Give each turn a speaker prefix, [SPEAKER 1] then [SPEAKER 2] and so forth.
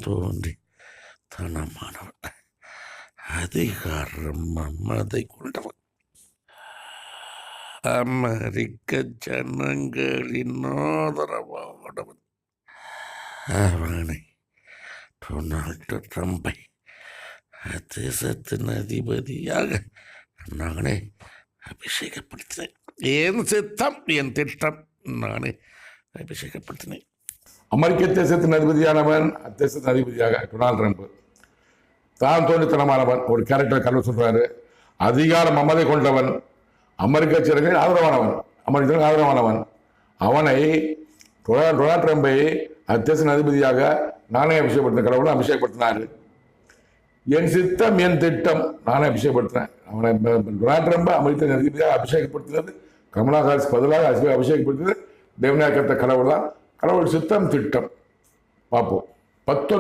[SPEAKER 1] தோன்றி தனமானவன், அதிகாரம் மமதை கொண்டவன், அமெரிக்க ஜனங்களின் ஆதரவானவன். அவனை டொனால்டு ட்ரம்பை தேசத்தின் அதிபதியாக நானே அபிஷேகப்படுத்தினேன். என் சித்தம், என் திட்டம், நானே அபிஷேகப்படுத்தினேன்.
[SPEAKER 2] அமெரிக்க தேசத்தின் அதிபதியானவன், தேசத்தின் அதிபதியாக டொனால்டு ட்ரம்ப் தான் தோன்றித்தனமானவன், ஒரு கேரக்டர் கல்வி சொல்றாரு. அதிகாரம் மமதை கொண்டவன், அமெரிக்க ஜனங்களின் ஆதரவானவன், அமெரிக்க ஆதரவானவன். அவனை டொனால்டு ட்ரம்பை தேசத்தின் அதிபதியாக நானே அபிஷேகப்படுத்தின, கடவுளும் அபிஷேகப்படுத்தினாரு. என் சித்தம், என் திட்டம், நானே அபிஷேகப்படுத்தினேன். அவனை டொனால்டு ட்ரம்பை அமெரிக்க அதிபதியாக அபிஷேகப்படுத்தினது, கமலா ஹாரிஸ் பதிலாக அபிஷேகப்படுத்தினது தேவநாயகத்த கடவுள் தான். கடவுள் சித்தம், திட்டம் பார்ப்போம். 19